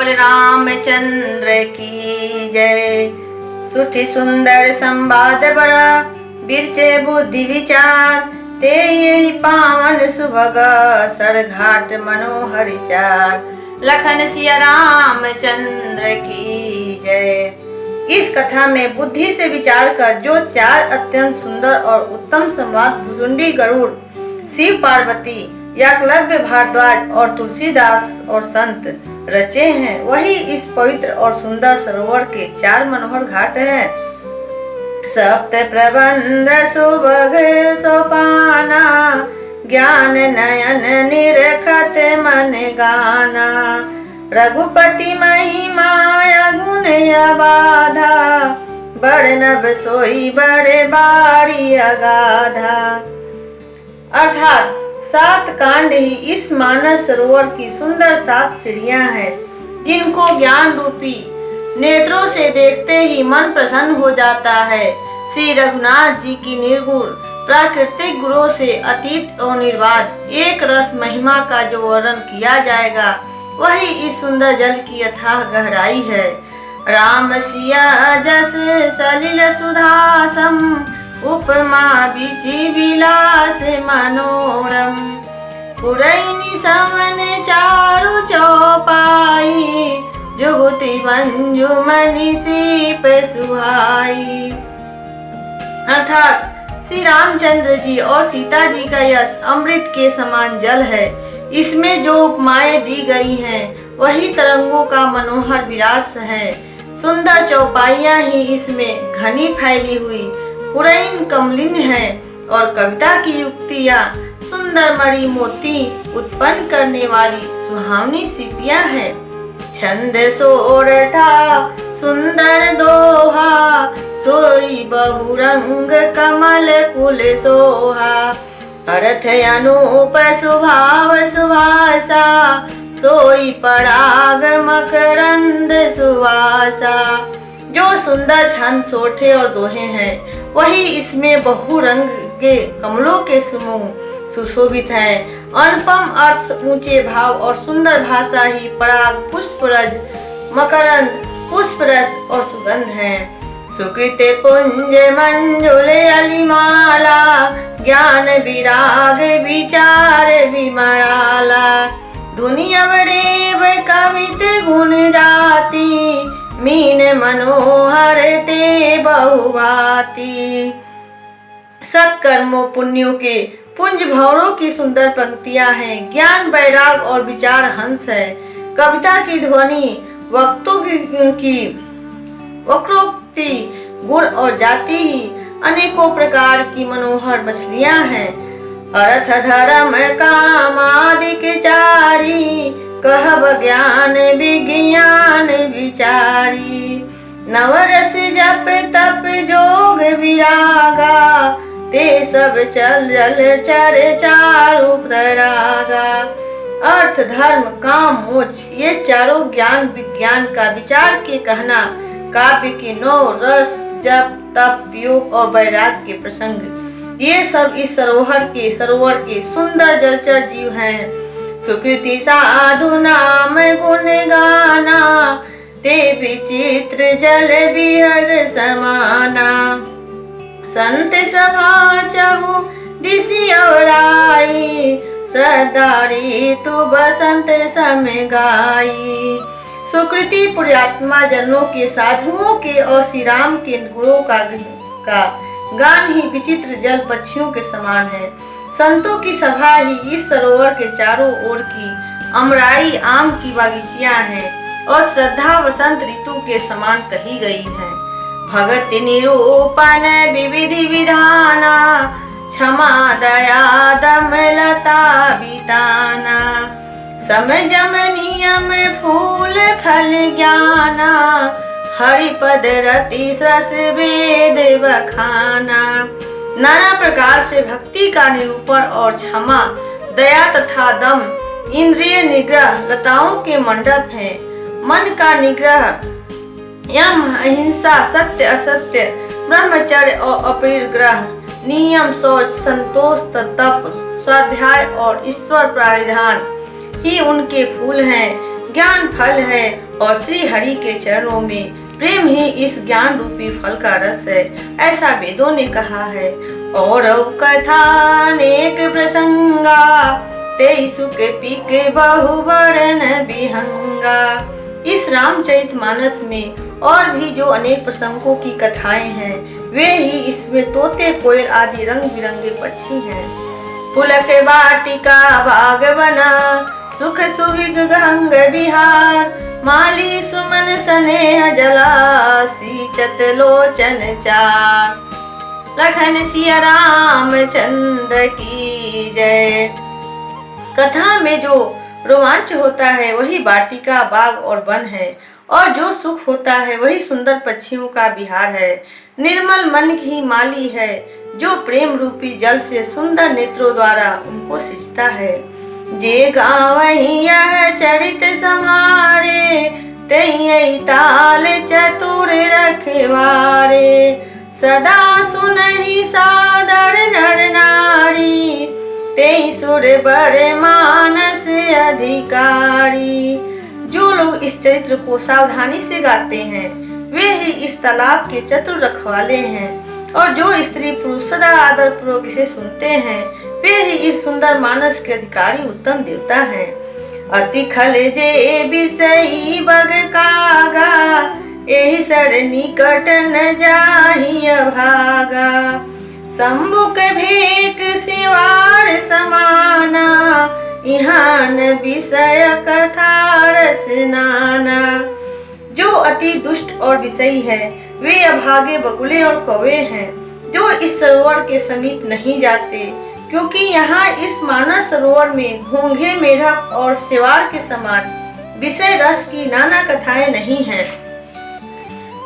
बोल रामचंद्र की जय। सुठी सुंदर संवाद बड़ा बिरचे बुद्धि विचार, ते यही पावन सुभग सरघाट मनोहर चार। लखन सिया रामचंद्र की जय। इस कथा में बुद्धि से विचार कर जो चार अत्यंत सुंदर और उत्तम संवाद भुजुंडी गरुड़, शिव पार्वती, याकलव्य भारद्वाज और तुलसीदास और संत रचे हैं, वही इस पवित्र और सुंदर सरोवर के चार मनोहर घाट हैं। सप्त प्रबंध सुभग सोपाना, ज्ञान नयन निरखत मन गाना। रघुपति महिमा गुण अबाधा, बड़नब सोई बड़े बारी अगाधा। अर्थात 7 कांड ही इस मानस सरोवर की सुंदर 7 सीढ़ियां हैं, जिनको ज्ञान रूपी नेत्रों से देखते ही मन प्रसन्न हो जाता है। श्री रघुनाथ जी की निर्गुण प्राकृतिक गुणों से अतीत और निर्वाध एक रस महिमा का जो वर्णन किया जाएगा, वही इस सुंदर जल की अथाह गहराई है। राम सिया जस सलिल सुधासम, उपमा बीची विलास मनोरम। पुरैनी समन चारु चौपाई, जुगति मंजुमणि सीप सुहाई। अर्थात श्री रामचंद्र जी और सीता जी का यश अमृत के समान जल है। इसमें जो उपमाएं दी गई हैं, वही तरंगों का मनोहर विलास है। सुंदर चौपाइयां ही इसमें घनी फैली हुई पुरैन कमलिन है, और कविता की युक्तियां सुंदर मणि मोती उत्पन्न करने वाली सुहावनी सीपियां हैं। छंद सोरठा सुंदर दोहा, सोई बहुरंग कमल कुल सोहा। अर्थ अनूप स्वभाव सुभाषा, सोई पराग मकरंद सुवासा। जो सुंदर छंद सोठे और दोहे हैं, वही इसमें बहुरंग के कमलों के समूह सुशोभित है। अनुपम अर्थ, ऊंचे भाव और सुंदर भाषा ही पराग, पुष्परज, मकरंद, पुष्परस और सुगंध है। सुकृत कुंज मंजुल अलिमाला, ज्ञान विराग विचार विमराला। धुनि अवरेव कवित गुण जाति, मीन मनोहर ते बहुभांति। सत्कर्मों पुण्यों के पुंज भंवरों की सुंदर पंक्तियां हैं। ज्ञान वैराग और विचार हंस है। कविता की ध्वनि वक्तों की वक्रोक्ति गुण और जाति ही अनेकों प्रकार की मनोहर मछलियां हैं। अर्थ धर्म काम आदिक चारी, कहब ज्ञान विज्ञान विचारी। नवरस जप तप जोग विरागा, ते सब चल जल चर चारु तरागा। अर्थ धर्म काम मोक्ष, ये चारों ज्ञान विज्ञान का विचार के कहना, काव्य के 9 रस जप तप योग और वैराग के प्रसंग, ये सब इस सरोवर के सुंदर जलचर जीव हैं। सुकृति साधु नाम गुण गाना, ते विचित्र जल विहग समाना। संत सभा चहु दिशि ओराई, श्रद्धारी तु बसंत सम गाई। सुकृति पुण्यात्मा जनों के, साधुओं के और श्री राम के गुणों का गान ही विचित्र जल पक्षियों के समान है। संतों की सभा ही इस सरोवर के चारों ओर की अमराई आम की बागीचियां हैं, और श्रद्धा वसंत ऋतु के समान कही गई है। भगत निरूपण विविधि विधाना, क्षमा दया दम लता बिताना। समझम नियम फूल फल ज्ञाना, हरिपद रति रस वेद बखाना। नाना प्रकार से भक्ति का निरूपण और क्षमा दया तथा दम इंद्रिय निग्रह लताओं के मंडप हैं। मन का निग्रह, यम अहिंसा, सत्य असत्य, ब्रह्मचर्य और अपरिग्रह, नियम शौच, संतोष तप, स्वाध्याय और ईश्वर प्राधिधान ही उनके फूल हैं। ज्ञान फल है और श्री हरि के चरणों में प्रेम ही इस ज्ञान रूपी फल का रस है, ऐसा वेदों ने कहा है। और कथा अनेक प्रसंगा, तेई सुख पीक बहु बरन बिहंगा। इस रामचरितमानस में और भी जो अनेक प्रसंगों की कथाएं हैं, वे ही इसमें तोते कोयल आदि रंग बिरंगे पक्षी हैं। पुलक वाटिका बाग बना, सुख सुविग गंग बिहार। माली सुमन स्नेह जला, सींचत लोचन चार। लखन सिया रामचंद्र की जय। कथा में जो रोमांच होता है वही वाटिका, बाग और वन है, और जो सुख होता है वही सुंदर पक्षियों का विहार है। निर्मल मन ही माली है, जो प्रेम रूपी जल से सुंदर नेत्रों द्वारा उनको सिंचता है। जे गावहि यह चरित सम्हारे, तेई ताल चतुर रखवारे। सदा सुनहि सादर नर नारी, तेई सुर बर मानस अधिकारी। जो लोग इस चरित्र को सावधानी से गाते हैं, वे ही इस तालाब के चतुर रखवाले हैं, और जो स्त्री पुरुष सदा आदर पूर्वक इसे सुनते हैं, वे ही इस सुंदर मानस के अधिकारी उत्तम देवता हैं। अति खल जे विषयी बग कागा, एहि सर निकट न जाहि भागा। शंभुक भेक सिवार समाना, इहान विषय कथा रस नाना। जो अति दुष्ट और विषयी है, वे अभागे बगुले और कौवे हैं, जो इस सरोवर के समीप नहीं जाते, क्योंकि यहाँ इस मानस सरोवर में घोंघे, मेढक और सिवार के समान विषय रस की नाना कथाएं नहीं हैं।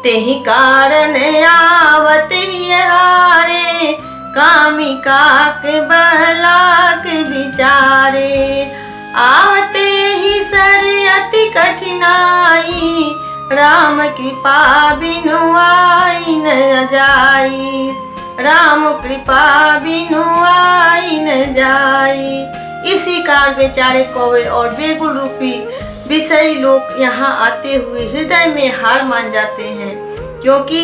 तेहि कारण आवत ही हारे, कामी काक बलाक बिचारे। आवते ही सर अति कठिनाई, राम कृपा बिनु आई न जाई। राम कृपा बिनु आई न जाई। इसी कारण बेचारे कौवे और बेगुल रूपी विषयी लोग यहाँ आते हुए हृदय में हार मान जाते हैं, क्योंकि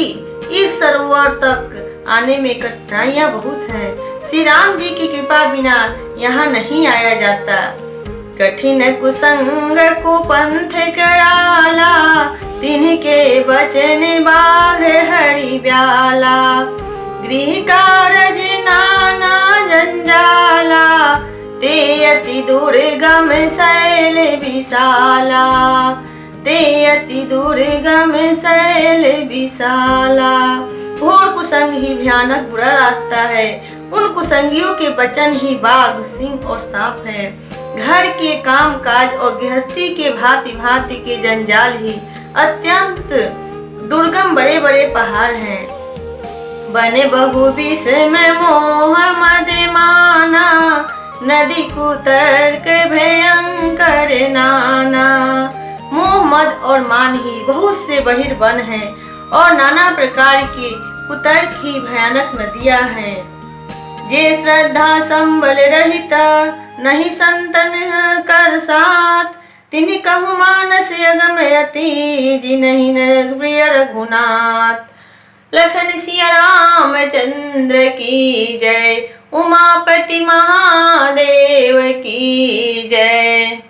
इस सरोवर तक आने में कठिनाइयाँ बहुत हैं। श्री राम जी की कृपा बिना यहाँ नहीं आया जाता। कठिन कुसंग कुपंथ कराला, तिनके बचन बाघ हरि ब्याला। गृह कारज नाना जंजाला, ते अति दुर्गम शैल विशाला। ते अति दुर्गम शैल विशाला। घोर कुसंग ही भयानक बुरा रास्ता है, उन कुसंगियों के वचन ही बाघ, सिंह और सांप है। घर के काम काज और गृहस्थी के भांति भांति के जंजाल ही अत्यंत दुर्गम बड़े बड़े पहाड़ हैं। बने बहु विष में मोह मद माना, नदी कुतर्क भयंकर नाना। मोह मद और मान ही बहुत से बहिर्वन हैं, और नाना प्रकार की कुतर्क ही भयानक नदियां हैं। जे श्रद्धा संबल रहित, नहीं संतन कर साथ। तिनि कहु मानस अगम अति, जिनहि प्रिय रघुनाथ। लखन सिया रामचंद्र की जय, उमापति महादेव की जय।